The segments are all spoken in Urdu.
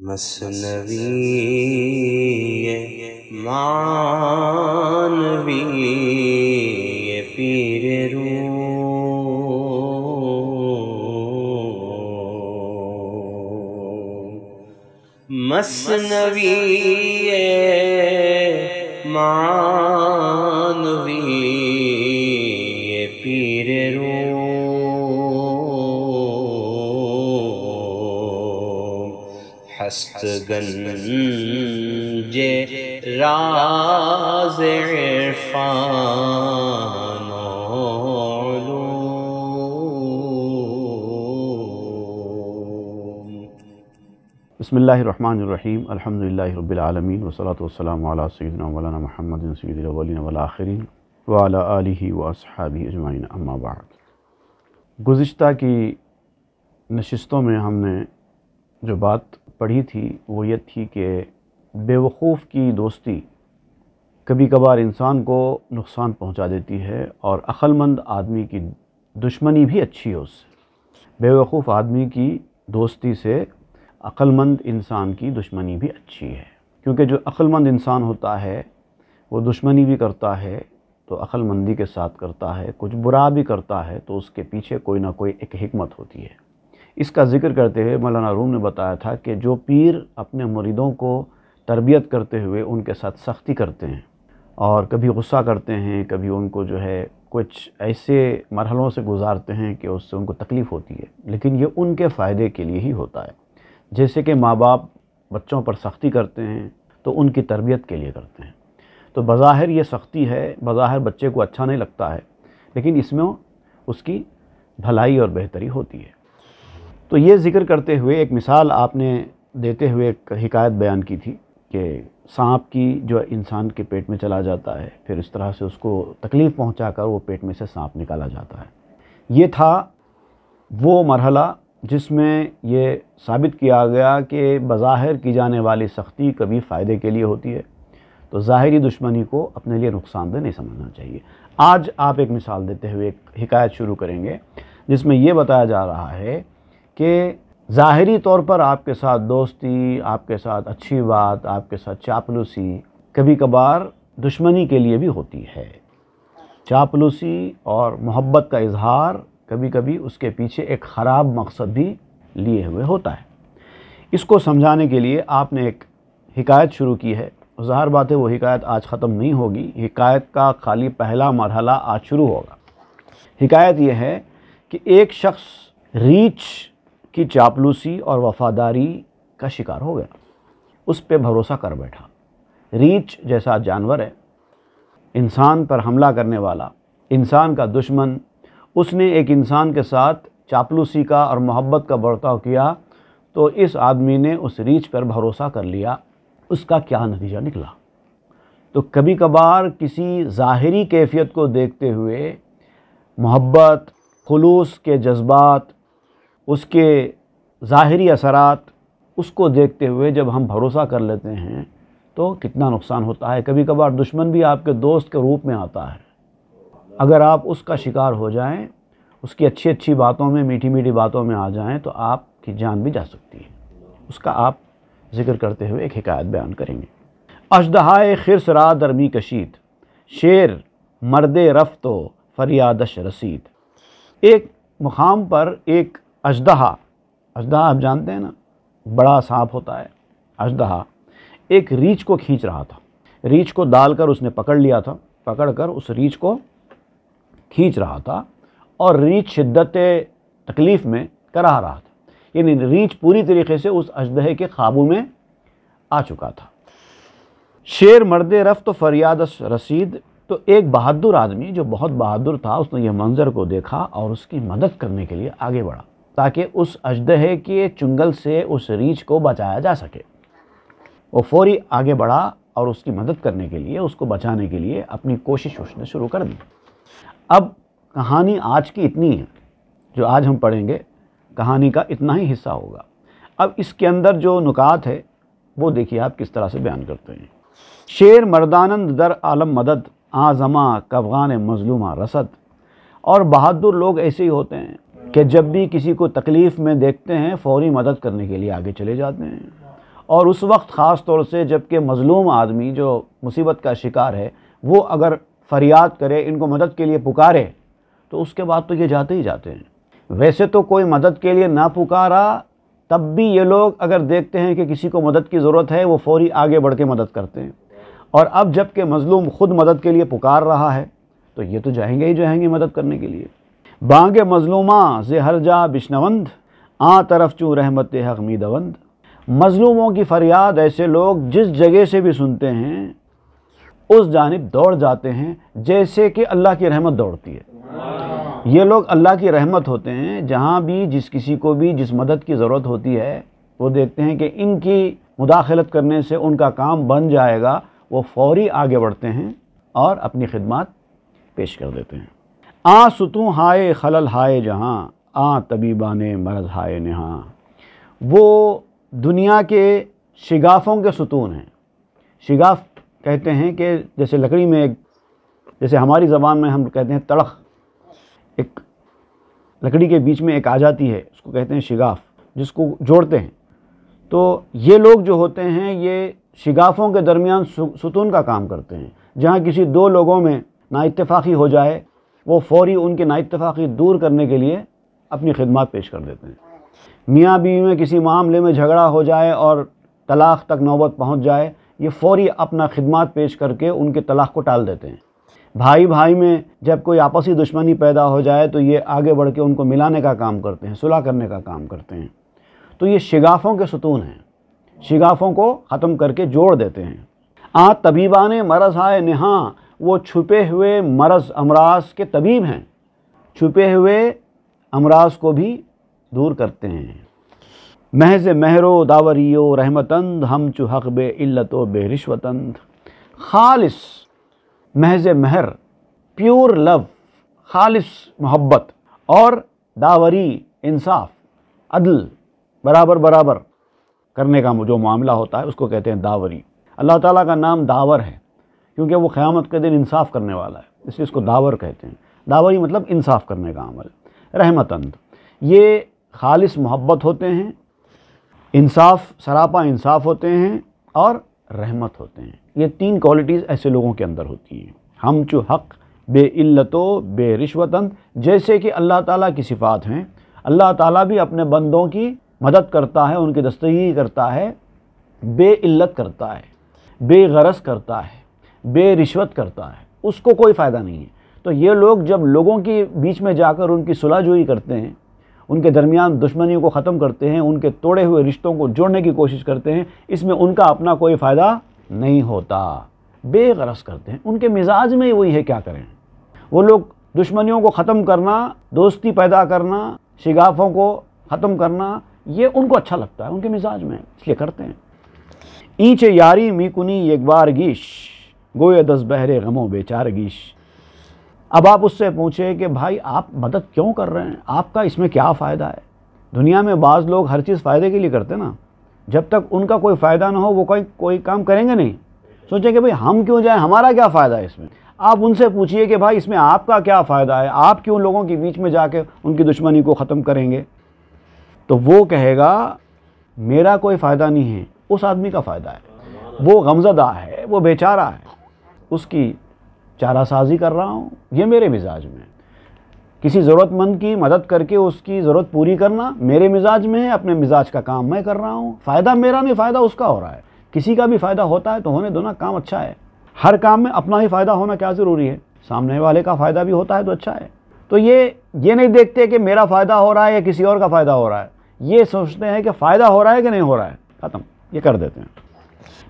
مثنوی معنوی پیر روم، مثنوی معنوی پیر روم، ہست گنج راز عرفان و علوم۔ بسم اللہ الرحمن الرحیم، الحمدللہ رب العالمین، والصلاة والسلام علی سیدنا مولانا محمد سید الاولین والآخرین وعلی آلہ واصحابہ اجمعین، اما بعد۔ گزشتہ کی نشستوں میں ہم نے جو بات پڑھی تھی وہ یہ تھی کہ بے وقوف کی دوستی کبھی کبھار انسان کو نقصان پہنچا دیتی ہے، اور عقل مند آدمی کی دشمنی بھی اچھی ہے اس سے۔ بے وقوف آدمی کی دوستی سے عقل مند انسان کی دشمنی بھی اچھی ہے، کیونکہ جو عقل مند انسان ہوتا ہے وہ دشمنی بھی کرتا ہے تو عقل مندی کے ساتھ کرتا ہے، کچھ برا بھی کرتا ہے تو اس کے پیچھے کوئی نہ کوئی ایک حکمت ہوتی ہے۔ اس کا ذکر کرتے ہوئے مولانا روم نے بتایا تھا کہ جو پیر اپنے مریدوں کو تربیت کرتے ہوئے ان کے ساتھ سختی کرتے ہیں اور کبھی غصہ کرتے ہیں، کبھی ان کو جو ہے کچھ ایسے مرحلوں سے گزارتے ہیں کہ اس سے ان کو تکلیف ہوتی ہے، لیکن یہ ان کے فائدے کے لیے ہی ہوتا ہے۔ جیسے کہ ماں باپ بچوں پر سختی کرتے ہیں تو ان کی تربیت کے لیے کرتے ہیں، تو بظاہر یہ سختی ہے، بظاہر بچے کو اچھا نہیں لگتا ہے، لیکن اس میں اس کی بھلائی اور بہتری ہوتی ہے۔ تو یہ ذکر کرتے ہوئے ایک مثال آپ نے دیتے ہوئے ایک حکایت بیان کی تھی کہ سانپ کی جو انسان کے پیٹ میں چلا جاتا ہے، پھر اس طرح سے اس کو تکلیف پہنچا کر وہ پیٹ میں سے سانپ نکالا جاتا ہے۔ یہ تھا وہ مرحلہ جس میں یہ ثابت کیا گیا کہ بظاہر کی جانے والی سختی کبھی فائدے کے لیے ہوتی ہے، تو ظاہری دشمنی کو اپنے لیے نقصان دہ نہیں سمجھنا چاہیے۔ آج آپ ایک مثال دیتے ہوئے ایک حکایت شروع کریں گے جس میں یہ بتایا جا رہا ہے کہ ظاہری طور پر آپ کے ساتھ دوستی، آپ کے ساتھ اچھی بات، آپ کے ساتھ چاپلوسی کبھی کبھار دشمنی کے لیے بھی ہوتی ہے۔ چاپلوسی اور محبت کا اظہار کبھی کبھی اس کے پیچھے ایک خراب مقصد بھی لیے ہوئے ہوتا ہے۔ اس کو سمجھانے کے لیے آپ نے ایک حکایت شروع کی ہے، ظاہر بات ہے وہ حکایت آج ختم نہیں ہوگی، حکایت کا خالی پہلا مرحلہ آج شروع ہوگا۔ حکایت یہ ہے کہ ایک شخص ریچھ کی چاپلوسی اور وفاداری کا شکار ہو گیا، اس پہ بھروسہ کر بیٹھا۔ ریچھ جیسا جانور ہے، انسان پر حملہ کرنے والا، انسان کا دشمن، اس نے ایک انسان کے ساتھ چاپلوسی کا اور محبت کا برتاؤ کیا تو اس آدمی نے اس ریچھ پر بھروسہ کر لیا۔ اس کا کیا نتیجہ نکلا؟ تو کبھی کبھار کسی ظاہری کیفیت کو دیکھتے ہوئے محبت، خلوص کے جذبات، اس کے ظاہری اثرات، اس کو دیکھتے ہوئے جب ہم بھروسہ کر لیتے ہیں تو کتنا نقصان ہوتا ہے۔ کبھی کبھار دشمن بھی آپ کے دوست کے روپ میں آتا ہے، اگر آپ اس کا شکار ہو جائیں، اس کی اچھی اچھی باتوں میں، میٹھی میٹھی باتوں میں آ جائیں تو آپ کی جان بھی جا سکتی ہے۔ اس کا آپ ذکر کرتے ہوئے ایک حکایت بیان کریں گے۔ اژدہائے خرس را درمی کشید، شیر مرد رفت و فریادش رسید۔ ایک مقام پر ایک اژدہا آپ جانتے ہیں نا، بڑا سانپ ہوتا ہے اژدہا، ایک ریچھ کو کھینچ رہا تھا۔ ریچھ کو ڈال کر اس نے پکڑ لیا تھا، پکڑ کر اس ریچھ کو کھینچ رہا تھا، اور ریچھ شدت تکلیف میں کرا رہا تھا، یعنی ریچھ پوری طریقے سے اس اژدہے کے قابو میں آ چکا تھا۔ شیر مرد رفت و فریادش رسید، تو ایک بہادر آدمی جو بہت بہادر تھا، اس نے یہ منظر کو دیکھا اور اس کی مدد کرنے کے لیے آگے بڑھا تاکہ اس اژدہے کے چنگل سے اس ریچھ کو بچایا جا سکے۔ وہ فوری آگے بڑھا اور اس کی مدد کرنے کے لیے، اس کو بچانے کے لیے اپنی کوشش اس نے شروع کر دی۔ اب کہانی آج کی اتنی ہے، جو آج ہم پڑھیں گے کہانی کا اتنا ہی حصہ ہوگا۔ اب اس کے اندر جو نکات ہے وہ دیکھیے آپ کس طرح سے بیان کرتے ہیں۔ شیر مردانند در عالم مدد، آزماں کافغان مظلومہ رسد۔ اور بہادر لوگ ایسے ہی ہوتے ہیں کہ جب بھی کسی کو تکلیف میں دیکھتے ہیں فوری مدد کرنے کے لیے آگے چلے جاتے ہیں، اور اس وقت خاص طور سے جب کہ مظلوم آدمی جو مصیبت کا شکار ہے وہ اگر فریاد کرے، ان کو مدد کے لیے پکارے، تو اس کے بعد تو یہ جاتے ہی جاتے ہیں۔ ویسے تو کوئی مدد کے لیے نہ پکارا تب بھی یہ لوگ اگر دیکھتے ہیں کہ کسی کو مدد کی ضرورت ہے وہ فوری آگے بڑھ کے مدد کرتے ہیں، اور اب جب کہ مظلوم خود مدد کے لیے پکار رہا ہے تو یہ تو جائیں گے مدد کرنے کے لیے۔ بانگ مظلوماں ز ہر جا بشنوند، آ طرف چوں رحمت حق میدوند۔ مظلوموں کی فریاد ایسے لوگ جس جگہ سے بھی سنتے ہیں اس جانب دوڑ جاتے ہیں جیسے کہ اللہ کی رحمت دوڑتی ہے۔ یہ لوگ اللہ کی رحمت ہوتے ہیں، جہاں بھی جس کسی کو بھی جس مدد کی ضرورت ہوتی ہے وہ دیکھتے ہیں کہ ان کی مداخلت کرنے سے ان کا کام بن جائے گا، وہ فوری آگے بڑھتے ہیں اور اپنی خدمات پیش کر دیتے ہیں۔ آ ستوں ہائے خلل ہائے جہاں، آ طبیبان مرض ہائے نہاں۔ وہ دنیا کے شگافوں کے ستون ہیں۔ شگاف کہتے ہیں کہ جیسے لکڑی میں جیسے ہماری زبان میں ہم کہتے ہیں تڑخ، ایک لکڑی کے بیچ میں ایک آ جاتی ہے، اس کو کہتے ہیں شگاف، جس کو جوڑتے ہیں۔ تو یہ لوگ جو ہوتے ہیں یہ شگافوں کے درمیان ستون کا کام کرتے ہیں۔ جہاں کسی دو لوگوں میں نا اتفاقی ہو جائے وہ فوری ان کی نا اتفاقی دور کرنے کے لیے اپنی خدمات پیش کر دیتے ہیں۔ میاں بیوی میں کسی معاملے میں جھگڑا ہو جائے اور طلاق تک نوبت پہنچ جائے، یہ فوری اپنا خدمات پیش کر کے ان کے طلاق کو ٹال دیتے ہیں۔ بھائی بھائی میں جب کوئی آپسی دشمنی پیدا ہو جائے تو یہ آگے بڑھ کے ان کو ملانے کا کام کرتے ہیں، صلح کرنے کا کام کرتے ہیں۔ تو یہ شگافوں کے ستون ہیں، شگافوں کو ختم کر کے جوڑ دیتے ہیں۔ آ طبیبان مرض ہائے نہاں، وہ چھپے ہوئے مرض امراض کے طبیب ہیں، چھپے ہوئے امراض کو بھی دور کرتے ہیں۔ محض مہرو داوریو رحمتند، ہم چو حق بے علت و بے رشوتند۔ خالص محض مہر، پیور لو، خالص محبت، اور داوری انصاف، عدل، برابر برابر کرنے کا جو معاملہ ہوتا ہے اس کو کہتے ہیں داوری۔ اللہ تعالیٰ کا نام داور ہے کیونکہ وہ قیامت کے دن انصاف کرنے والا ہے، اس لیے اس کو داور کہتے ہیں۔ داوری مطلب انصاف کرنے کا عمل۔ رحمتند، یہ خالص محبت ہوتے ہیں، انصاف، سراپا انصاف ہوتے ہیں، اور رحمت ہوتے ہیں۔ یہ تین کوالٹیز ایسے لوگوں کے اندر ہوتی ہیں۔ ہم چو حق بے علت و بے رشوتند، جیسے کہ اللہ تعالیٰ کی صفات ہیں، اللہ تعالیٰ بھی اپنے بندوں کی مدد کرتا ہے، ان کی دستگیری کرتا ہے، بے علت کرتا ہے، بے غرض کرتا ہے، بے رشوت کرتا ہے، اس کو کوئی فائدہ نہیں ہے۔ تو یہ لوگ جب لوگوں کے بیچ میں جا کر ان کی صلح جوئی کرتے ہیں، ان کے درمیان دشمنیوں کو ختم کرتے ہیں، ان کے توڑے ہوئے رشتوں کو جوڑنے کی کوشش کرتے ہیں، اس میں ان کا اپنا کوئی فائدہ نہیں ہوتا، بے غرض کرتے ہیں۔ ان کے مزاج میں وہی ہے، کیا کریں وہ لوگ؟ دشمنیوں کو ختم کرنا، دوستی پیدا کرنا، شگافوں کو ختم کرنا، یہ ان کو اچھا لگتا ہے، ان کے مزاج میں، اس لیے کرتے ہیں۔ اینچ یاری می کنی ایک بار گیش، گویا دس بہرے غموں بیچار گیش۔ اب آپ اس سے پوچھیں کہ بھائی آپ مدد کیوں کر رہے ہیں، آپ کا اس میں کیا فائدہ ہے؟ دنیا میں بعض لوگ ہر چیز فائدے کے لیے کرتے ہیں نا، جب تک ان کا کوئی فائدہ نہ ہو وہ کوئی کام کریں گے نہیں۔ سوچیں کہ بھائی ہم کیوں جائیں، ہمارا کیا فائدہ ہے اس میں؟ آپ ان سے پوچھئے کہ بھائی اس میں آپ کا کیا فائدہ ہے، آپ کیوں لوگوں کے بیچ میں جا کے ان کی دشمنی کو ختم کریں گے؟ تو وہ کہے گا میرا کوئی فائدہ نہیں ہے، اس آدمی کا فائدہ ہے، وہ غمزدہ ہے، وہ بیچارہ ہے، اس کی چارہ سازی کر رہا ہوں، یہ میرے مزاج میں ہے۔ کسی ضرورت مند کی مدد کر کے اس کی ضرورت پوری کرنا میرے مزاج میں ہے، اپنے مزاج کا کام میں کر رہا ہوں، فائدہ میرا نہیں، فائدہ اس کا ہو رہا ہے۔ کسی کا بھی فائدہ ہوتا ہے تو ہونے دو نا، کام اچھا ہے۔ ہر کام میں اپنا ہی فائدہ ہونا کیا ضروری ہے؟ سامنے والے کا فائدہ بھی ہوتا ہے تو اچھا ہے۔ تو یہ نہیں دیکھتے کہ میرا فائدہ ہو رہا ہے یا کسی اور کا فائدہ ہو رہا ہے، یہ سوچتے ہیں کہ فائدہ ہو رہا ہے کہ نہیں ہو رہا ہے، ختم، یہ کر دیتے ہیں۔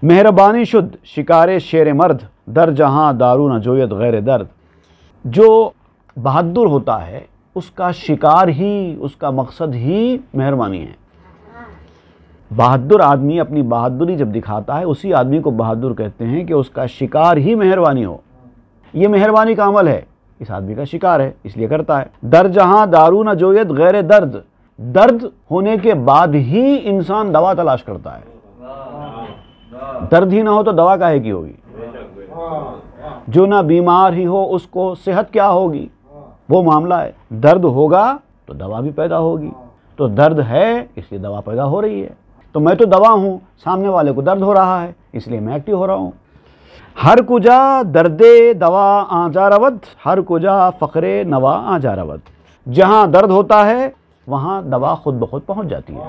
مہربانی شد شکار شیر مرد، در جہاں دارو نہ جویت غیر درد۔ جو بہادر ہوتا ہے اس کا شکار ہی، اس کا مقصد ہی مہربانی ہے۔ بہادر آدمی اپنی بہادری جب دکھاتا ہے اسی آدمی کو بہادر کہتے ہیں کہ اس کا شکار ہی مہربانی ہو۔ یہ مہربانی کا عمل ہے، اس آدمی کا شکار ہے اس لیے کرتا ہے۔ در جہاں دارو نہ جویت غیر درد، درد ہونے کے بعد ہی انسان دوا تلاش کرتا ہے۔ درد ہی نہ ہو تو دوا کاہے کی ہوگی؟ جو نہ بیمار ہی ہو اس کو صحت کیا ہوگی؟ وہ معاملہ ہے، درد ہوگا تو دوا بھی پیدا ہوگی، تو درد ہے اس لیے دوا پیدا ہو رہی ہے۔ تو تو میں تو دوا ہوں، سامنے والے کو درد ہو رہا ہے اس لیے میں ایکٹیو ہو رہا ہوں۔ ہر کجا درد دوا آجا رود، ہر کجا فقر نوا آجا رود۔ جہاں درد ہوتا ہے وہاں دوا خود بخود پہنچ جاتی ہے۔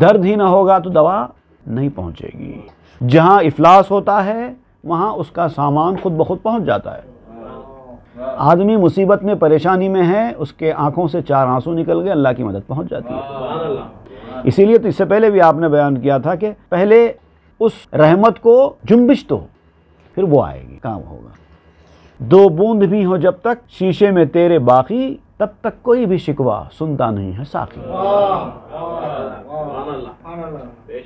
درد ہی نہ ہوگا تو دوا نہیں پہنچے گی۔ جہاں افلاس ہوتا ہے وہاں اس کا سامان خود بخود پہنچ جاتا ہے۔ آدمی مصیبت میں پریشانی میں ہے، اس کے آنکھوں سے 4 آنسو نکل گئے، اللہ کی مدد پہنچ جاتی ہے۔ اسی لیے تو اس سے پہلے بھی آپ نے بیان کیا تھا کہ پہلے اس رحمت کو جنبش تو پھر وہ آئے گی، کام ہوگا۔ 2 بوند بھی ہو جب تک شیشے میں تیرے باقی، تب تک کوئی بھی شکوہ سنتا نہیں ہے ساقی۔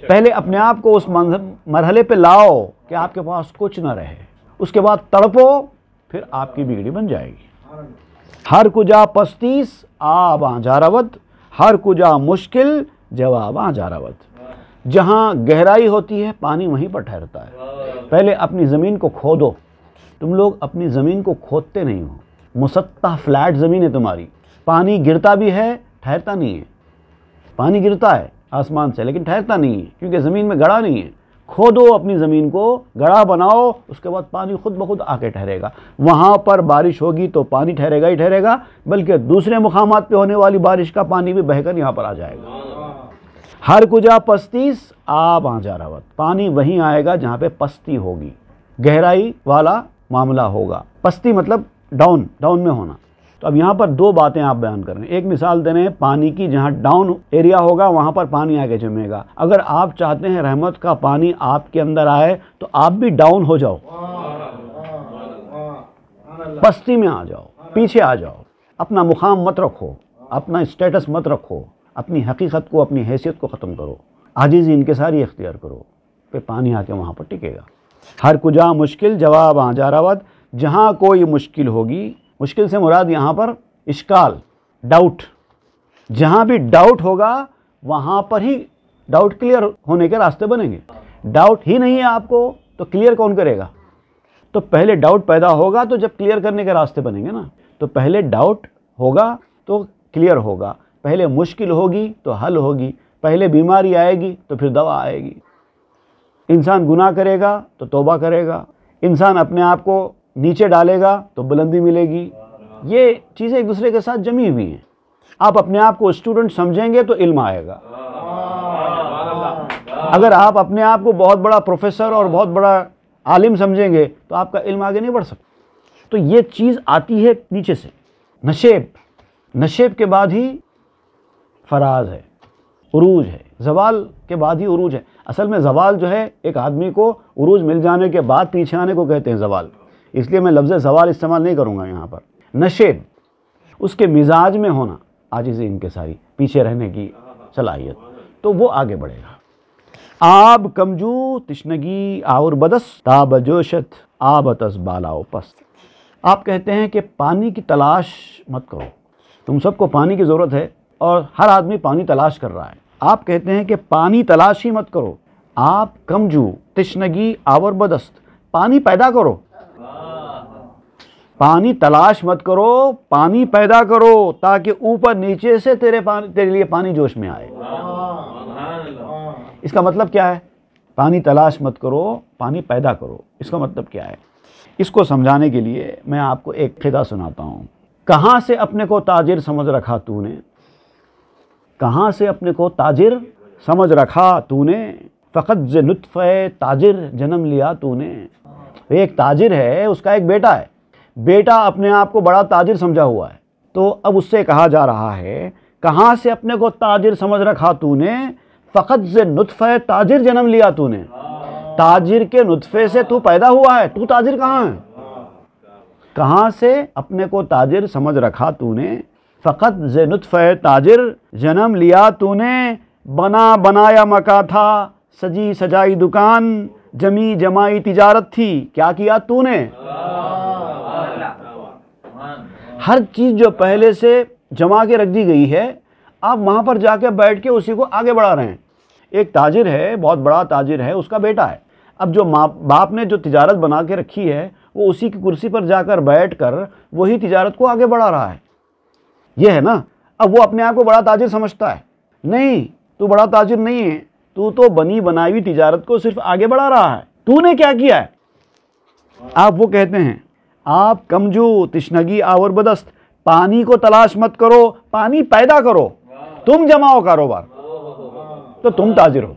پہلے اپنے آپ کو اس مرحلے پہ لاؤ کہ آپ کے پاس کچھ نہ رہے، اس کے بعد تڑپو، پھر آپ کی بگڑی بن جائے گی۔ ہر کجا پستیس آب آجا رود، ہر کجا مشکل جواب آجا رود۔ جہاں گہرائی ہوتی ہے پانی وہیں پر ٹھہرتا ہے۔ پہلے اپنی زمین کو کھودو۔ تم لوگ اپنی زمین کو کھودتے نہیں ہو، مسطح فلیٹ زمین ہے تمہاری، پانی گرتا بھی ہے ٹھہرتا نہیں ہے۔ پانی گرتا ہے آسمان سے لیکن ٹھہرتا نہیں ہے کیونکہ زمین میں گڑھا نہیں ہے۔ کھودو اپنی زمین کو، گڑھا بناؤ، اس کے بعد پانی خود بخود آ کے ٹھہرے گا۔ وہاں پر بارش ہوگی تو پانی ٹھہرے گا ہی ٹھہرے گا، بلکہ دوسرے مقامات پہ ہونے والی بارش کا پانی بھی بہہ کر یہاں پر آ جائے گا۔ ہر کجا پستیس آب آجا رود، پانی وہیں آئے گا جہاں پہ پستی ہوگی، گہرائی والا معاملہ ہوگا۔ پستی مطلب ڈاؤن میں ہونا۔ تو اب یہاں پر 2 باتیں آپ بیان کر رہے ہیں۔ ایک مثال دے رہے ہیں پانی کی، جہاں ڈاؤن ایریا ہوگا وہاں پر پانی آ کے جمے گا۔ اگر آپ چاہتے ہیں رحمت کا پانی آپ کے اندر آئے تو آپ بھی ڈاؤن ہو جاؤ، پستی میں آ جاؤ، پیچھے آ جاؤ، اپنا مقام مت رکھو، اپنا اسٹیٹس مت رکھو، اپنی حقیقت کو، اپنی حیثیت کو ختم کرو، عاجزی انکساری اختیار کرو، پھر پانی آ کے وہاں پر ٹکے گا۔ ہر کجا مشکل جواب آجا رود، جہاں کوئی مشکل ہوگی، مشکل سے مراد یہاں پر اشکال، ڈاؤٹ، جہاں بھی ڈاؤٹ ہوگا وہاں پر ہی ڈاؤٹ کلیئر ہونے کے راستے بنیں گے۔ ڈاؤٹ ہی نہیں ہے آپ کو تو کلیئر کون کرے گا؟ تو پہلے ڈاؤٹ پیدا ہوگا تو جب کلیئر کرنے کے راستے بنیں گے نا۔ تو پہلے ڈاؤٹ ہوگا تو کلیئر ہوگا، پہلے مشکل ہوگی تو حل ہوگی، پہلے بیماری آئے گی تو پھر دوا آئے گی۔ انسان گناہ کرے گا تو توبہ کرے گا، انسان اپنے آپ کو نیچے ڈالے گا تو بلندی ملے گی۔ یہ چیزیں ایک دوسرے کے ساتھ جمی ہوئی ہیں۔ آپ اپنے آپ کو اسٹوڈنٹ سمجھیں گے تو علم آئے گا۔ اگر آپ اپنے آپ کو بہت بڑا پروفیسر اور بہت بڑا عالم سمجھیں گے تو آپ کا علم آگے نہیں بڑھ سکتا۔ تو یہ چیز آتی ہے نیچے سے، نشیب کے بعد ہی فراز ہے، عروج ہے، زوال کے بعد ہی عروج ہے۔ اصل میں زوال جو ہے ایک آدمی کو عروج مل جانے کے بعد پیچھے آنے کو کہتے ہیں زوال، اس لیے میں لفظ زوال استعمال نہیں کروں گا یہاں پر۔ نشیب اس کے مزاج میں ہونا، عاجزی انکساری، پیچھے رہنے کی صلاحیت، تو وہ آگے بڑھے گا۔ آب کمجو تشنگی آور بدست، تاب جوشت آبتس بالاو پست۔ آپ کہتے ہیں کہ پانی کی تلاش مت کرو، تم سب کو پانی کی ضرورت ہے اور ہر آدمی پانی تلاش کر رہا ہے۔ آپ کہتے ہیں کہ پانی تلاش ہی مت کرو، آپ کمجو تشنگی آور بدست، پانی پیدا کرو، پانی تلاش مت کرو، پانی پیدا کرو تاکہ اوپر نیچے سے تیرے لیے پانی جوش میں آئے۔ اس کا مطلب کیا ہے؟ پانی تلاش مت کرو، پانی پیدا کرو، اس کا مطلب کیا ہے؟ اس کو سمجھانے کے لیے میں آپ کو ایک خطہ سناتا ہوں۔ کہاں سے اپنے کو تاجر سمجھ رکھا تو نے، کہاں سے اپنے کو تاجر سمجھ رکھا تو نے، فقط ز نطفہ تاجر جنم لیا تو نے۔ ایک تاجر ہے، اس کا ایک بیٹا ہے، بیٹا اپنے آپ کو بڑا تاجر سمجھا ہوا ہے، تو اب اس سے کہا جا رہا ہے کہاں سے اپنے کو تاجر سمجھ رکھا تو نے، فقط ز نطفہ تاجر جنم لیا تو نے۔ تاجر کے نطفے سے تو پیدا ہوا ہے، تو تاجر کہاں ہے؟ کہاں سے اپنے کو تاجر سمجھ رکھا تو نے، فقط ز نطفہ تاجر جنم لیا تو نے۔ بنا بنایا مکا تھا، سجی سجائی دکان، جمی جمائی تجارت تھی، کیا کیا تو نے؟ ہر چیز جو پہلے سے جما کے رکھ دی گئی ہے، آپ وہاں پر جا کے بیٹھ کے اسی کو آگے بڑھا رہے ہیں۔ ایک تاجر ہے، بہت بڑا تاجر ہے، اس کا بیٹا ہے، اب جو باپ نے جو تجارت بنا کے رکھی ہے وہ اسی کی کرسی پر جا کر بیٹھ کر وہی تجارت کو آگے بڑھا رہا ہے۔ یہ ہے نا، اب وہ اپنے آپ کو بڑا تاجر سمجھتا ہے؟ نہیں، تو بڑا تاجر نہیں ہے، تو تو بنی بنائی ہوئی تجارت کو صرف آگے بڑھا رہا ہے، تو نے کیا کیا ہے؟ آپ وہ کہتے ہیں آپ کمجو تشنگی آور بدست، پانی کو تلاش مت کرو، پانی پیدا کرو، تم جماؤ کاروبار، تو تم تاجر ہو۔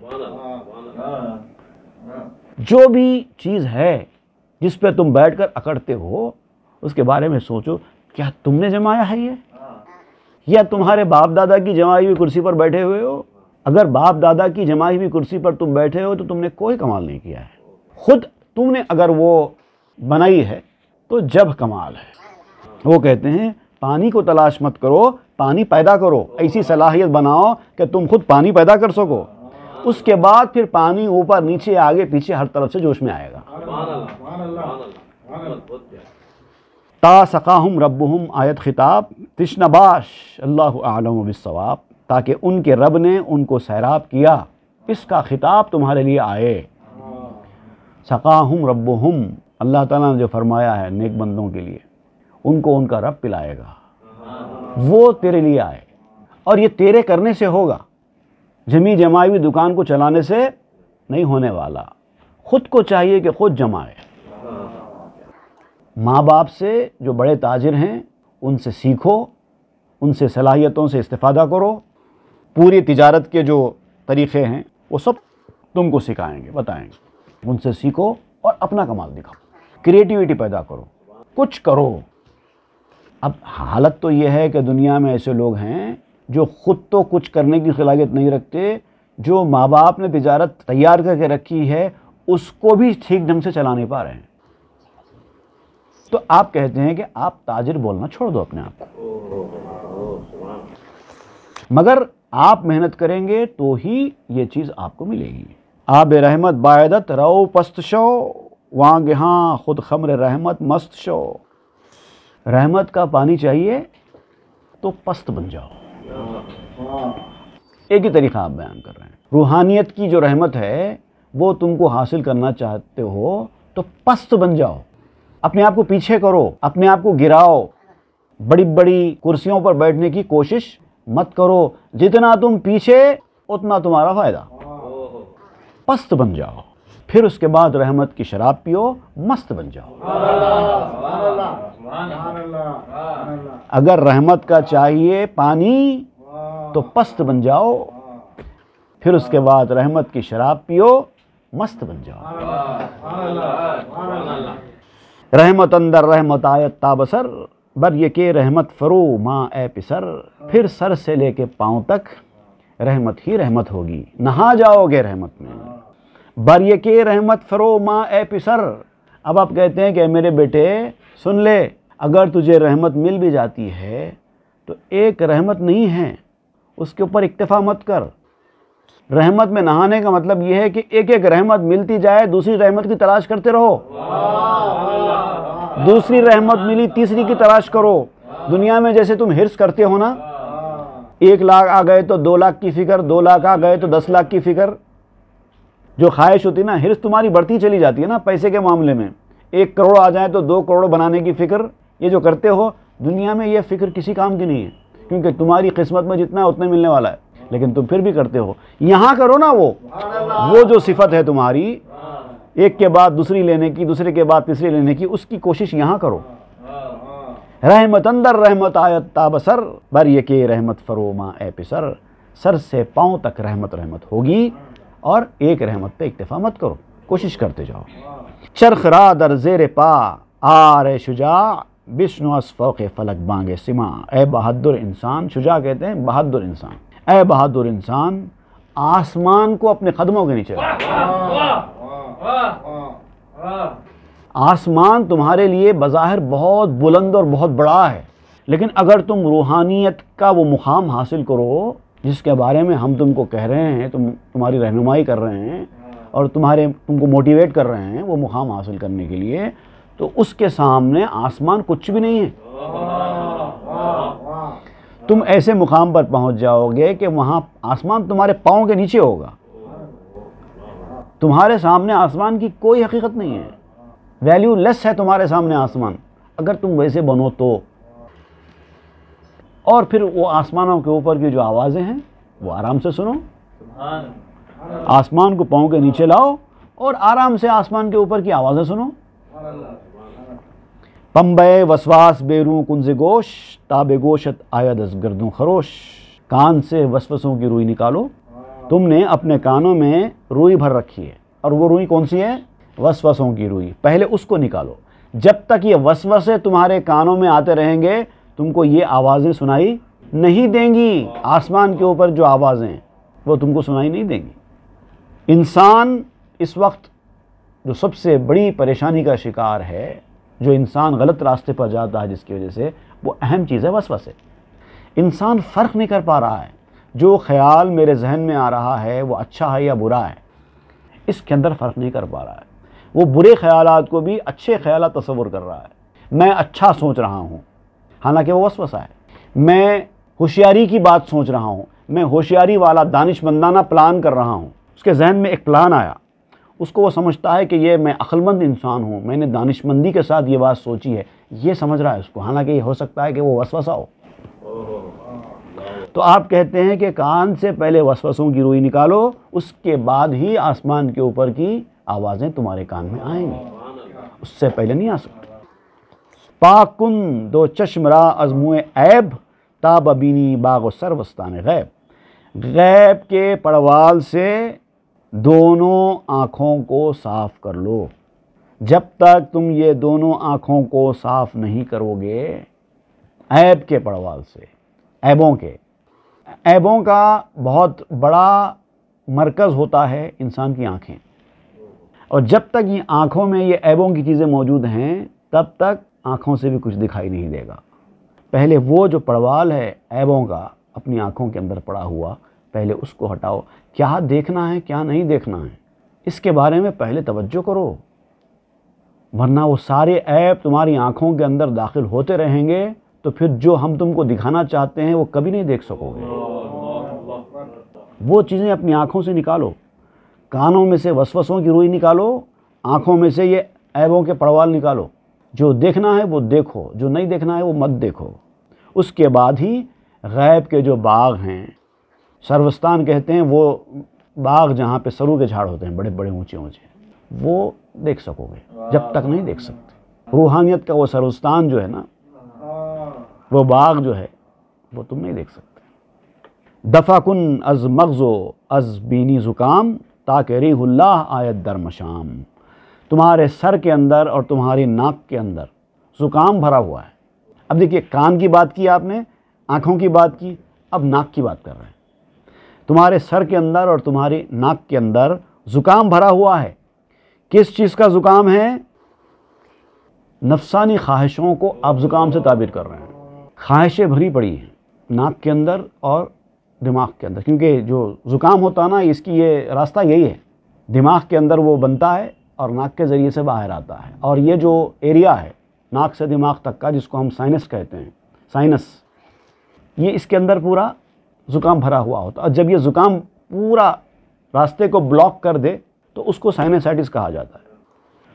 جو بھی چیز ہے جس پہ تم بیٹھ کر اکڑتے ہو اس کے بارے میں سوچو، کیا تم نے جمایا ہے یہ، یا تمہارے باپ دادا کی جمائی ہوئی کرسی پر بیٹھے ہوئے ہو؟ اگر باپ دادا کی جمائی ہوئی کرسی پر تم بیٹھے ہو تو تم نے کوئی کمال نہیں کیا ہے، خود تم نے اگر وہ بنائی ہے تو جب کمال ہے۔ وہ کہتے ہیں پانی کو تلاش مت کرو، پانی پیدا کرو، ایسی صلاحیت بناؤ کہ تم خود پانی پیدا کر سکو، اس کے بعد پھر پانی اوپر نیچے آگے پیچھے ہر طرف سے جوش میں آئے گا۔ تا سقاہم ربہم آیت خطاب، تشنہ باش اللہ اعلم بالصواب، تاکہ ان کے رب نے ان کو سیراب کیا، اس کا خطاب تمہارے لیے آئے۔ سقاہم ربہم، اللہ تعالیٰ نے جو فرمایا ہے نیک بندوں کے لیے، ان کو ان کا رب پلائے گا، وہ تیرے لیے آئے، اور یہ تیرے کرنے سے ہوگا، جمی جمائی ہوئی دکان کو چلانے سے نہیں ہونے والا، خود کو چاہیے کہ خود جمائے۔ ماں باپ سے جو بڑے تاجر ہیں ان سے سیکھو، ان سے صلاحیتوں سے استفادہ کرو، پوری تجارت کے جو طریقے ہیں وہ سب تم کو سکھائیں گے، بتائیں گے، ان سے سیکھو اور اپنا کمال دکھاؤ، کریٹیوٹی پیدا کرو، کچھ کرو۔ اب حالت تو یہ ہے کہ دنیا میں ایسے لوگ ہیں جو خود تو کچھ کرنے کی صلاحیت نہیں رکھتے، جو ماں باپ نے تجارت تیار کر کے رکھی ہے اس کو بھی ٹھیک ڈھنگ سے چلا نہیں پا رہے ہیں۔ تو آپ کہتے ہیں کہ آپ تاجر بولنا چھوڑ دو اپنے آپ کو، مگر آپ محنت کریں گے تو ہی یہ چیز آپ کو ملے گی۔ آب رحمت باعدت رو پست شو، وانگہاں خود خمر رحمت مست شو۔ رحمت کا پانی چاہیے تو پست بن جاؤ۔ ایک ہی طریقہ آپ بیان کر رہے ہیں۔ روحانیت کی جو رحمت ہے وہ تم کو حاصل کرنا چاہتے ہو تو پست بن جاؤ، اپنے آپ کو پیچھے کرو، اپنے آپ کو گراؤ، بڑی بڑی کرسیوں پر بیٹھنے کی کوشش مت کرو، جتنا تم پیچھے اتنا تمہارا فائدہ، پست بن جاؤ، پھر اس کے بعد رحمت کی شراب پیو، مست بن جاؤ۔ اگر رحمت کا چاہیے پانی تو پست بن جاؤ، پھر اس کے بعد رحمت کی شراب پیو، مست بن جاؤ۔ رحمت اندر رحمت آیت تابسر، بر یہ رحمت فرو ماں اے پسر، پھر سر سے لے کے پاؤں تک رحمت ہی رحمت ہوگی، نہا جاؤ گے رحمت میں۔ بر یہ رحمت فرو ماں اے پسر، اب آپ کہتے ہیں کہ میرے بیٹے سن لے، اگر تجھے رحمت مل بھی جاتی ہے تو ایک رحمت نہیں ہے، اس کے اوپر اکتفا مت کر۔ رحمت میں نہانے کا مطلب یہ ہے کہ ایک ایک رحمت ملتی جائے، دوسری رحمت کی تلاش کرتے رہو، دوسری رحمت ملی تیسری کی تلاش کرو۔ دنیا میں جیسے تم حرص کرتے ہو نا، 1 لاکھ آ گئے تو 2 لاکھ کی فکر، 2 لاکھ آ گئے تو 10 لاکھ کی فکر، جو خواہش ہوتی ہے نا، حرص تمہاری بڑھتی چلی جاتی ہے نا پیسے کے معاملے میں، 1 کروڑ آ جائے تو 2 کروڑ بنانے کی فکر، یہ جو کرتے ہو دنیا میں یہ فکر کسی کام کی نہیں ہے، کیونکہ تمہاری قسمت میں جتنا ہے اتنا ملنے والا ہے، لیکن تم پھر بھی کرتے ہو۔ یہاں کرو نا، وہ جو صفت ہے تمہاری، ایک کے بعد دوسری لینے کی، دوسرے کے بعد تیسری لینے کی، اس کی کوشش یہاں کرو۔ رحمت اندر رحمت آیت تابسر، بر یہ رحمت فرو ماں اے پسر، سر سے پاؤں تک رحمت رحمت ہوگی، اور ایک رحمت پہ اکتفا مت کرو، کوشش کرتے جاؤ۔ چرخ را در زیر پا آر شجاع، بشنو از فوق فلک بانگ سما، اے بہادر انسان، شجاع کہتے ہیں بہادر انسان، اے بہادر انسان، آسمان کو اپنے قدموں کے نیچے رکھ۔ آسمان تمہارے لیے بظاہر بہت بلند اور بہت بڑا ہے، لیکن اگر تم روحانیت کا وہ مقام حاصل کرو جس کے بارے میں ہم تم کو کہہ رہے ہیں، تمہاری رہنمائی کر رہے ہیں اور تم کو موٹیویٹ کر رہے ہیں وہ مقام حاصل کرنے کے لیے، تو اس کے سامنے آسمان کچھ بھی نہیں ہے۔ تم ایسے مقام پر پہنچ جاؤ گے کہ وہاں آسمان تمہارے پاؤں کے نیچے ہوگا، تمہارے سامنے آسمان کی کوئی حقیقت نہیں ہے، ویلیو لیس ہے تمہارے سامنے آسمان، اگر تم ویسے بنو تو۔ اور پھر وہ آسمانوں کے اوپر کی جو آوازیں ہیں وہ آرام سے سنو، آسمان کو پاؤں کے نیچے لاؤ اور آرام سے آسمان کے اوپر کی آوازیں سنو. پنبے وسواس بیروں کنز گوش تاب گوشت آید از گردوں خروش. کان سے وسوسوں کی روئی نکالو. تم نے اپنے کانوں میں روئی بھر رکھی ہے، اور وہ روئی کون سی ہے؟ وسوسوں کی روئی. پہلے اس کو نکالو. جب تک یہ وسوسے تمہارے کانوں میں آتے رہیں گے تم کو یہ آوازیں سنائی نہیں دیں گی. آسمان کے اوپر جو آوازیں وہ تم کو سنائی نہیں دیں گی. انسان اس وقت جو سب سے بڑی پریشانی کا شکار ہے، جو انسان غلط راستے پر جاتا ہے، جس کی وجہ سے وہ اہم چیز ہے وسوسے. انسان فرق نہیں کر پا رہا ہے جو خیال میرے ذہن میں آ رہا ہے وہ اچھا ہے یا برا ہے، اس کے اندر فرق نہیں کر پا رہا ہے. وہ برے خیالات کو بھی اچھے خیالات تصور کر رہا ہے. میں اچھا سوچ رہا ہوں حالانکہ وہ وسوسہ ہے. میں ہوشیاری کی بات سوچ رہا ہوں، میں ہوشیاری والا دانش مندانہ پلان کر رہا ہوں. اس کے ذہن میں ایک پلان آیا، اس کو وہ سمجھتا ہے کہ یہ میں عقل مند انسان ہوں، میں نے دانش مندی کے ساتھ یہ بات سوچی ہے، یہ سمجھ رہا ہے اس کو، حالانکہ یہ ہو سکتا ہے کہ وہ وسوسہ ہو. تو آپ کہتے ہیں کہ کان سے پہلے وسوسوں کی روئی نکالو، اس کے بعد ہی آسمان کے اوپر کی آوازیں تمہارے کان میں آئیں گی، اس سے پہلے نہیں آ سکتی. پاک کن دو چشم را از منہ عیب تاب بینی باغ و سروستان غیب. غیب کے پڑوال سے دونوں آنکھوں کو صاف کر لو. جب تک تم یہ دونوں آنکھوں کو صاف نہیں کرو گے عیب کے پڑوال سے، عیبوں کا بہت بڑا مرکز ہوتا ہے انسان کی آنکھیں، اور جب تک یہ آنکھوں میں یہ عیبوں کی چیزیں موجود ہیں تب تک آنکھوں سے بھی کچھ دکھائی نہیں دے گا. پہلے وہ جو پڑوال ہے عیبوں کا اپنی آنکھوں کے اندر پڑا ہوا، پہلے اس کو ہٹاؤ. کیا دیکھنا ہے کیا نہیں دیکھنا ہے اس کے بارے میں پہلے توجہ کرو، ورنہ وہ سارے عیب تمہاری آنکھوں کے اندر داخل ہوتے رہیں گے تو پھر جو ہم تم کو دکھانا چاہتے ہیں وہ کبھی نہیں دیکھ سکو گے. وہ چیزیں اپنی آنکھوں سے نکالو. کانوں میں سے وسوسوں کی روئی نکالو، آنکھوں میں سے یہ عیبوں کے پڑوال نکالو. جو دیکھنا ہے وہ دیکھو، جو نہیں دیکھنا ہے وہ مت دیکھو. اس کے بعد ہی غیب کے جو باغ ہیں، سروستان کہتے ہیں وہ باغ جہاں پہ سرو کے جھاڑ ہوتے ہیں بڑے بڑے اونچے اونچے، وہ دیکھ سکو گے. جب تک نہیں دیکھ سکتے. روحانیت کا وہ سروستان جو ہے نا، وہ باغ جو ہے وہ تم نہیں دیکھ سکتے. دفع کن از مغزو از بینی زکام تاکہ ریح اللہ آیت در مشام. تمہارے سر کے اندر اور تمہاری ناک کے اندر زکام بھرا ہوا ہے. اب دیکھیے، کان کی بات کی آپ نے، آنکھوں کی بات کی، اب ناک کی بات کر رہے ہیں. تمہارے سر کے اندر اور تمہاری ناک کے اندر زکام بھرا ہوا ہے. کس چیز کا زکام ہے؟ نفسانی خواہشوں کو آپ زکام سے تعبیر کر رہے ہیں. خواہشیں بھری پڑی ہیں ناک کے اندر اور دماغ کے اندر، کیونکہ جو زکام ہوتا ہے نا اس کی یہ راستہ یہی ہے، دماغ کے اندر وہ بنتا ہے اور ناک کے ذریعے سے باہر آتا ہے. اور یہ جو ایریا ہے ناک سے دماغ تک کا، جس کو ہم سائنس کہتے ہیں، سائنس، یہ اس کے اندر پورا زکام بھرا ہوا ہوتا ہے. اور جب یہ زکام پورا راستے کو بلاک کر دے تو اس کو سائنسائٹس کہا جاتا ہے.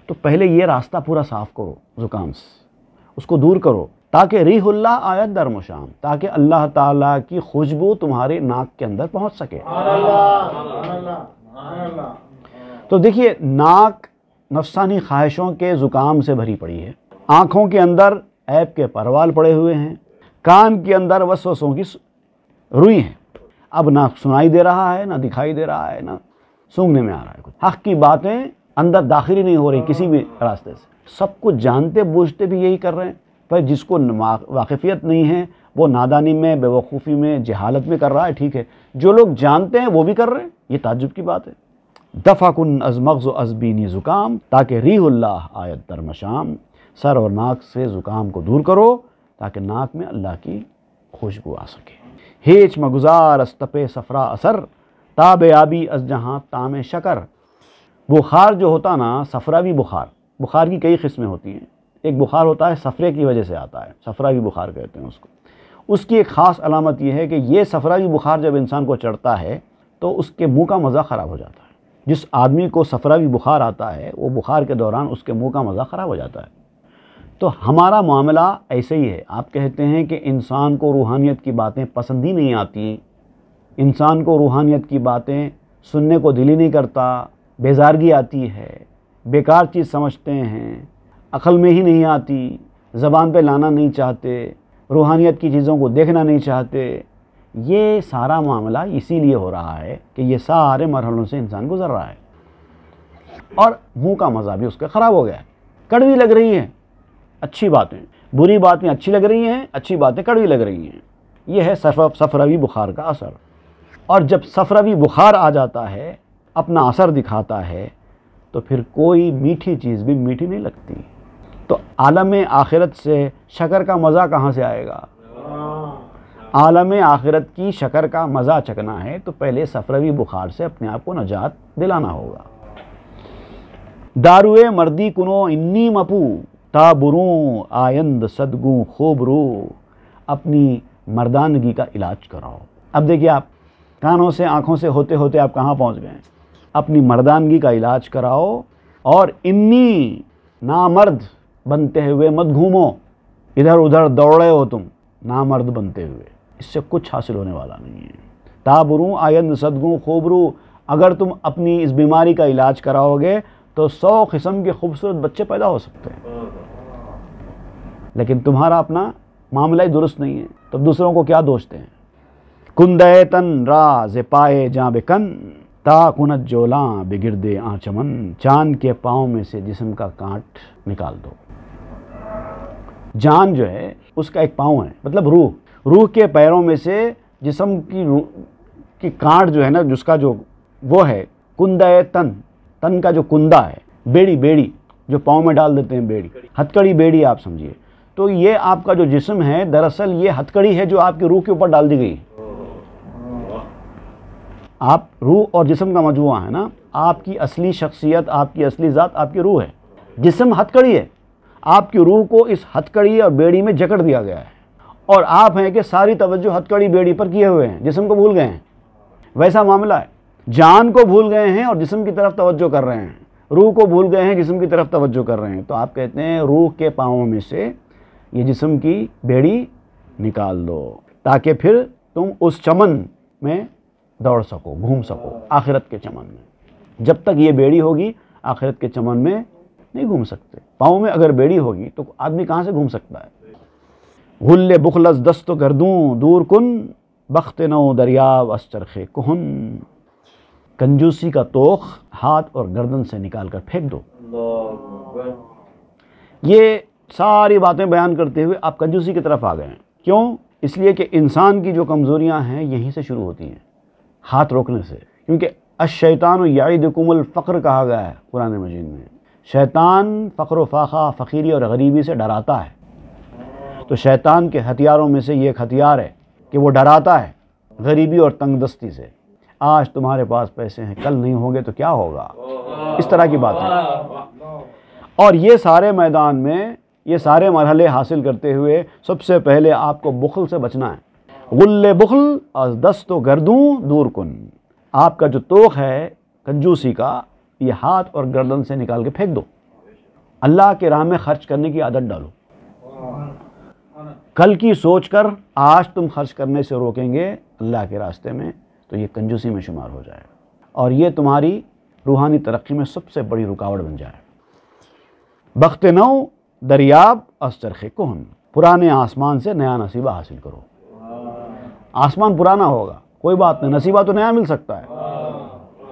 تو پہلے یہ راستہ پورا صاف کرو زکام سے، اس کو دور کرو تاکہ ریح اللہ آیت در مشام، تاکہ اللہ تعالیٰ کی خوشبو تمہارے ناک کے اندر پہنچ سکے. تو دیکھیے، ناک نفسانی خواہشوں کے زکام سے بھری پڑی ہے، آنکھوں کے اندر عیب کے پروال پڑے ہوئے ہیں، کان کے اندر وسوسوں کی روئی ہے. اب نہ سنائی دے رہا ہے، نہ دکھائی دے رہا ہے، نہ سونگنے میں آ رہا ہے. کچھ حق کی باتیں اندر داخل ہی نہیں ہو رہی کسی بھی راستے سے. سب کچھ جانتے بوجھتے بھی یہی کر رہے ہیں، پر جس کو واقفیت نہیں ہے وہ نادانی میں، بے وقوفی میں، جہالت میں کر رہا ہے. ٹھیک ہے، جو لوگ جانتے ہیں وہ بھی کر رہے ہیں، یہ تعجب کی بات ہے. دفع کن از مغز و از بینی زکام تاکہ ریح اللہ آیت در مشام. سر اور ناک سے زکام کو دور کرو تاکہ ناک میں اللہ کی خوشبو آ سکے. ہیچ مگزار از تپے صفرا اثر تاب آبی از جہاں تام شکر. بخار جو ہوتا نا، صفراوی بخار، بخار کی کئی قسمیں ہوتی ہیں. ایک بخار ہوتا ہے صفرے کی وجہ سے آتا ہے، صفراوی بخار کہتے ہیں اس کو. اس کی ایک خاص علامت یہ ہے کہ یہ صفراوی بخار جب انسان کو چڑھتا ہے تو اس کے منہ کا مزہ خراب ہو جاتا ہے. جس آدمی کو صفراوی بخار آتا ہے وہ بخار کے دوران اس کے منہ کا مزہ خراب ہو جاتا ہے. تو ہمارا معاملہ ایسے ہی ہے. آپ کہتے ہیں کہ انسان کو روحانیت کی باتیں پسند ہی نہیں آتی، انسان کو روحانیت کی باتیں سننے کو دل ہی نہیں کرتا، بیزارگی آتی ہے، بیکار چیز سمجھتے ہیں، عقل میں ہی نہیں آتی، زبان پہ لانا نہیں چاہتے، روحانیت کی چیزوں کو دیکھنا نہیں چاہتے۔ یہ سارا معاملہ اسی لیے ہو رہا ہے کہ یہ سارے مرحلوں سے انسان گزر رہا ہے، اور منہ کا مزہ بھی اس کا خراب ہو گیا ہے۔ کڑوی لگ رہی ہیں اچھی باتیں، بری باتیں اچھی لگ رہی ہیں، اچھی باتیں کڑوی لگ رہی ہیں۔ یہ ہے صفراوی بخار کا اثر، اور جب صفراوی بخار آ جاتا ہے، اپنا اثر دکھاتا ہے، تو پھر کوئی میٹھی چیز بھی میٹھی نہیں لگتی۔ تو عالم آخرت سے شکر کا مزہ کہاں سے آئے گا؟ عالم آخرت کی شکر کا مزہ چکنا ہے تو پہلے صفراوی بخار سے اپنے آپ کو نجات دلانا ہوگا۔ داروے مردی کنو انی مپو تا بروں آیند صدگوں خوب رو، اپنی مردانگی کا علاج کراؤ۔ اب دیکھیے، آپ کانوں سے آنکھوں سے ہوتے ہوتے آپ کہاں پہنچ گئے ہیں؟ اپنی مردانگی کا علاج کراؤ، اور انی نامرد بنتے ہوئے مت گھومو، ادھر ادھر دوڑے ہو تم نامرد بنتے ہوئے، اس سے کچھ حاصل ہونے والا نہیں ہے۔ تابروں آیند صدگوں خوب رو، اگر تم اپنی اس بیماری کا علاج کراؤ گے تو 100 قسم کے خوبصورت بچے پیدا ہو سکتے ہیں، لیکن تمہارا اپنا معاملہ ہی درست نہیں ہے، تب دوسروں کو کیا دوشتے ہیں؟ کندے تن راز پائے جاں بکن تا کنت جولاں بگردے آنچمن، چاند کے پاؤں میں سے جسم کا کانٹ نکال دو۔ جان جو ہے اس کا ایک پاؤں ہے، مطلب روح کے پیروں میں سے جسم کی کانٹ جو ہے نا، جس کا جو وہ ہے کندے تن کا جو کندہ ہے، بیڑی جو پاؤں میں ڈال دیتے ہیں، بیڑی، ہتکڑی بیڑی آپ سمجھیے۔ تو یہ آپ کا جو جسم ہے، دراصل یہ ہتکڑی ہے جو آپ کی روح کے اوپر ڈال دی گئی۔ آپ روح اور جسم کا مجموعہ ہے نا، آپ کی اصلی شخصیت، آپ کی اصلی ذات آپ کی روح ہے، جسم ہتکڑی ہے۔ آپ کی روح کو اس ہتکڑی اور بیڑی میں جکڑ دیا گیا ہے، اور آپ ہیں کہ ساری توجہ ہتکڑی بیڑی پر کیے ہوئے ہیں، جسم کو بھول گئے ہیں۔ ویسا معاملہ ہے، جان کو بھول گئے ہیں اور جسم کی طرف توجہ کر رہے ہیں، روح کو بھول گئے ہیں، جسم کی طرف توجہ کر رہے ہیں۔ تو آپ کہتے ہیں روح کے پاؤں میں سے یہ جسم کی بیڑی نکال دو، تاکہ پھر تم اس چمن میں دوڑ سکو، گھوم سکو، آخرت کے چمن میں۔ جب تک یہ بیڑی ہوگی آخرت کے چمن میں نہیں گھوم سکتے۔ پاؤں میں اگر بیڑی ہوگی تو آدمی کہاں سے گھوم سکتا ہے؟ غل بخلص دست و گردوں دور کن، بخت نو دریاب از چرخ کہن، کنجوسی کا توخ ہاتھ اور گردن سے نکال کر پھینک دو۔ یہ ساری باتیں بیان کرتے ہوئے آپ کنجوسی کی طرف آ گئے ہیں۔ کیوں؟ اس لیے کہ انسان کی جو کمزوریاں ہیں یہیں سے شروع ہوتی ہیں، ہاتھ روکنے سے، کیونکہ الشیطان یعدکم الفقر کہا گیا ہے قرآن مجید میں۔ شیطان فقر و فاقہ، فقیری اور غریبی سے ڈراتا ہے۔ تو شیطان کے ہتھیاروں میں سے یہ ایک ہتھیار ہے کہ وہ ڈراتا ہے غریبی اور تنگ دستی سے۔ آج تمہارے پاس پیسے ہیں، کل نہیں ہوں گے تو کیا ہوگا؟ اس طرح کی بات ہے۔ اور یہ سارے میدان میں یہ سارے مرحلے حاصل کرتے ہوئے سب سے پہلے آپ کو بخل سے بچنا ہے۔ غل بخل از دست و گردوں دور کن، آپ کا جو توخ ہے کنجوسی کا، یہ ہاتھ اور گردن سے نکال کے پھینک دو۔ اللہ کے راہ میں خرچ کرنے کی عادت ڈالو۔ کل کی سوچ کر آج تم خرچ کرنے سے روکیں گے اللہ کے راستے میں تو یہ کنجوسی میں شمار ہو جائے گا، اور یہ تمہاری روحانی ترقی میں سب سے بڑی رکاوٹ بن جائے۔ بخت نو دریاب از چرخ کہن، پرانے آسمان سے نیا نصیبہ حاصل کرو۔ آسمان پرانا ہوگا، کوئی بات نہیں، نصیبہ تو نیا مل سکتا ہے،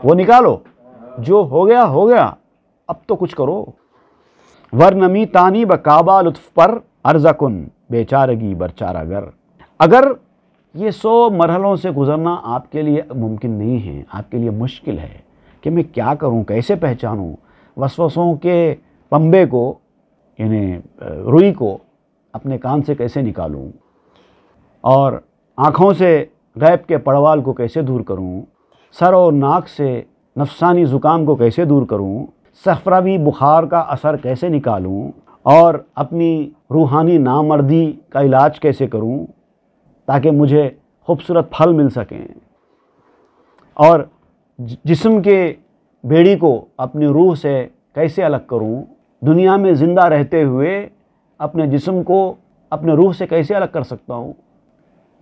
وہ نکالو، جو ہو گیا ہو گیا، اب تو کچھ کرو۔ ورنمی تانی بکعبہ لطف پر عرض کن، بیچارگی برچارہ گر، اگر یہ 100 مرحلوں سے گزرنا آپ کے لیے ممکن نہیں ہے، آپ کے لیے مشکل ہے کہ میں کیا کروں، کیسے پہچانوں وسوسوں کے پنبے کو، یعنی روئی کو اپنے کان سے کیسے نکالوں، اور آنکھوں سے غیب کے پڑوال کو کیسے دور کروں، سر اور ناک سے نفسانی زکام کو کیسے دور کروں، صفراوی بخار کا اثر کیسے نکالوں، اور اپنی روحانی نامردی کا علاج کیسے کروں تاکہ مجھے خوبصورت پھل مل سکیں، اور جسم کے بیڑی کو اپنی روح سے کیسے الگ کروں، دنیا میں زندہ رہتے ہوئے اپنے جسم کو اپنے روح سے کیسے الگ کر سکتا ہوں۔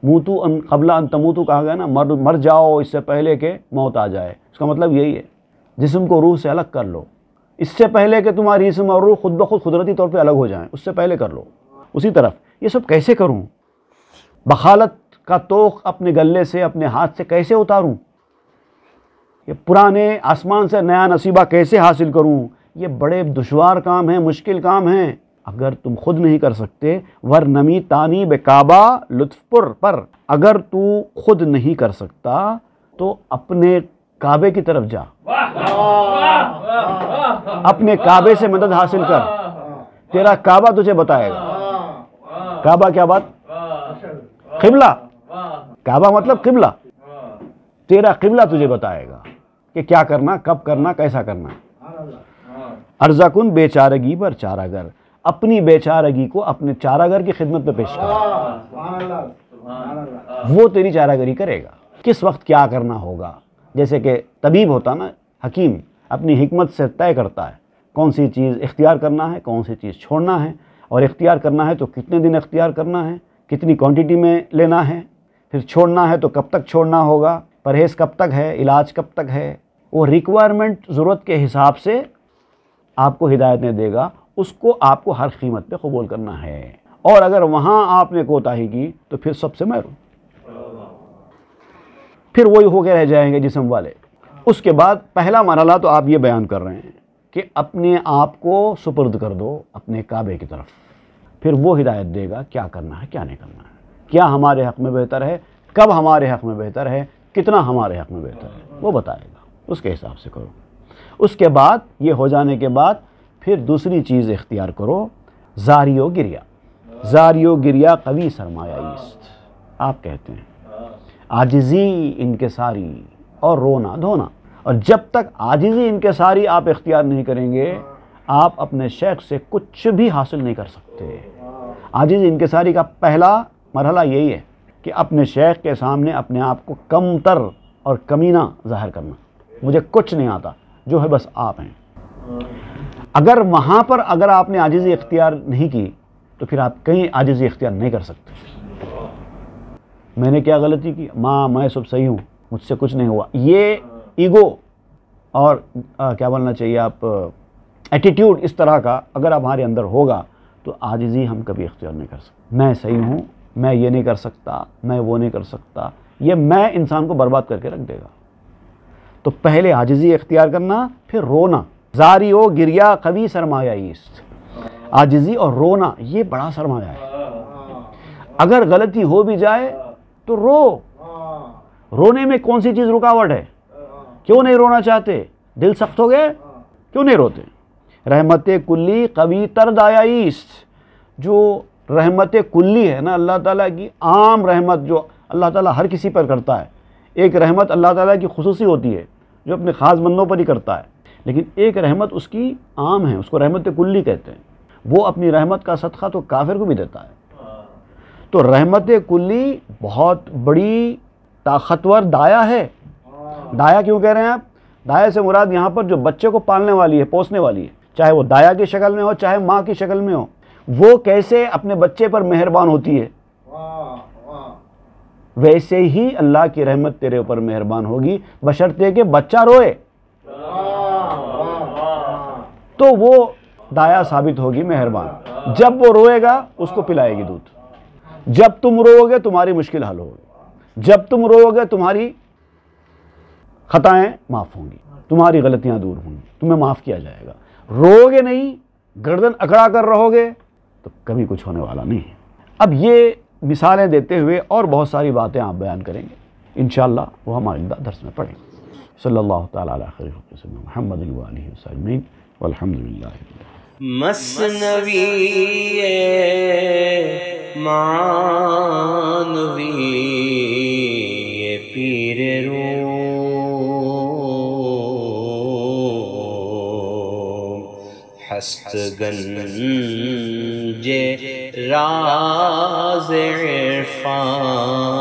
موتو ان قبل ان تموتو کہا گیا نا، مر جاؤ اس سے پہلے کہ موت آ جائے. اس کا مطلب یہی ہے، جسم کو روح سے الگ کر لو اس سے پہلے کہ تمہاری جسم اور روح خود بخود قدرتی طور پہ الگ ہو جائیں، اس سے پہلے کر لو. اسی طرف یہ سب کیسے کروں؟ بخالت کا توق اپنے گلے سے، اپنے ہاتھ سے کیسے اتاروں؟ یہ پرانے آسمان سے نیا نصیبہ کیسے حاصل کروں؟ یہ بڑے دشوار کام ہیں، مشکل کام ہیں. اگر تم خود نہیں کر سکتے، ورنمی تانی بے کعبہ لطف پر، اگر تو خود نہیں کر سکتا تو اپنے کعبے کی طرف جا، اپنے کعبے سے مدد حاصل کر. تیرا کعبہ تجھے بتائے گا. کعبہ کیا بات؟ قبلہ. کعبہ مطلب قبلہ. تیرا قبلہ تجھے بتائے گا کہ کیا کرنا، کب کرنا، کیسا کرنا. عرضہ کن بے چارگی پر چارہ گر، اپنی بے چارگی کو اپنے چارہ گر کی خدمت میں پیش کر، وہ تیری چارہ گری کرے گا. کس وقت کیا کرنا ہوگا، جیسے کہ طبیب ہوتا نا، حکیم اپنی حکمت سے طے کرتا ہے کون سی چیز اختیار کرنا ہے، کون سی چیز چھوڑنا ہے، اور اختیار کرنا ہے تو کتنے دن اختیار کرنا ہے، کتنی کوانٹٹی میں لینا ہے، پھر چھوڑنا ہے تو کب تک چھوڑنا ہوگا، پرہیز کب تک ہے، علاج کب تک ہے. وہ ریکوائرمنٹ، ضرورت کے حساب سے آپ کو ہدایتیں دے گا. اس کو آپ کو ہر قیمت پہ قبول کرنا ہے. اور اگر وہاں آپ نے کوتاہی کی تو پھر سب سے محروم، پھر وہی ہو کے رہ جائیں گے جسم والے. اس کے بعد پہلا مرحلہ تو آپ یہ بیان کر رہے ہیں کہ اپنے آپ کو سپرد کر دو اپنے کعبے کی طرف. پھر وہ ہدایت دے گا کیا کرنا ہے، کیا نہیں کرنا ہے، کیا ہمارے حق میں بہتر ہے، کب ہمارے حق میں بہتر ہے، کتنا ہمارے حق میں بہتر ہے، وہ بتائے گا. اس کے حساب سے کرو. اس کے بعد یہ ہو جانے کے بعد پھر دوسری چیز اختیار کرو، زاری و گریہ. زاری و گریہ قوی سرمایہ است. آپ کہتے ہیں عاجزی انکساری اور رونا دھونا. اور جب تک عاجزی انکساری آپ اختیار نہیں کریں گے، آپ اپنے شیخ سے کچھ بھی حاصل نہیں کر سکتے. عاجزی انکساری کا پہلا مرحلہ یہی ہے کہ اپنے شیخ کے سامنے اپنے آپ کو کم تر اور کمینہ ظاہر کرنا. مجھے کچھ نہیں آتا، جو ہے بس آپ ہیں. اگر وہاں پر اگر آپ نے عاجزی اختیار نہیں کی تو پھر آپ کہیں عاجزی اختیار نہیں کر سکتے. میں نے کیا غلطی کی، میں سب صحیح ہوں، مجھ سے کچھ نہیں ہوا. یہ ایگو اور کیا بولنا چاہیے آپ، ایٹیٹیوڈ اس طرح کا اگر ہمارے اندر ہوگا تو عاجزی ہم کبھی اختیار نہیں کر سکتے. میں صحیح ہوں، میں یہ نہیں کر سکتا، میں وہ نہیں کر سکتا، یہ میں انسان کو برباد کر کے رکھ دے گا. تو پہلے عاجزی اختیار کرنا، پھر رونا. زاری و گریہ قوی سرمایہ است. عاجزی اور رونا یہ بڑا سرمایہ ہے. اگر غلطی ہو بھی جائے تو رو. رونے میں کون سی چیز رکاوٹ ہے؟ کیوں نہیں رونا چاہتے؟ دل سخت ہو گئے، کیوں نہیں روتے؟ رحمت کلی قوی تر دایا است. جو رحمت کلی ہے نا اللہ تعالیٰ کی عام رحمت، جو اللہ تعالیٰ ہر کسی پر کرتا ہے. ایک رحمت اللہ تعالیٰ کی خصوصی ہوتی ہے جو اپنے خاص بندوں پر ہی کرتا ہے، لیکن ایک رحمت اس کی عام ہے، اس کو رحمت کلی کہتے ہیں. وہ اپنی رحمت کا صدقہ تو کافر کو بھی دیتا ہے. تو رحمت کلی بہت بڑی طاقتور دایا ہے. دایا کیوں کہہ رہے ہیں آپ؟ دایا سے مراد یہاں پر جو بچے کو پالنے والی ہے، پوسنے والی ہے، چاہے وہ دایا کی شکل میں ہو چاہے ماں کی شکل میں ہو. وہ کیسے اپنے بچے پر مہربان ہوتی ہے، ویسے ہی اللہ کی رحمت تیرے اوپر مہربان ہوگی، بشرطے کہ بچہ روئے تو وہ دایا ثابت ہوگی مہربان. جب وہ روئے گا اس کو پلائے گی دودھ. جب تم رو گے تمہاری مشکل حل ہوگی. جب تم رو گے تمہاری خطائیں معاف ہوں گی، تمہاری غلطیاں دور ہوں گی، تمہیں معاف کیا جائے گا. رو گے نہیں، گردن اکڑا کر رہو گے تو کبھی کچھ ہونے والا نہیں ہے. اب یہ مثالیں دیتے ہوئے اور بہت ساری باتیں آپ بیان کریں گے انشاءاللہ، وہ ہمارے درس میں پڑھیں گے. صلی اللہ تعالیٰ علیہ خیر خلق سیدنا محمد وآلہ وسلم والحمدللہ. مثنوی معنوی پیر روم، ہست گنج راز عرفان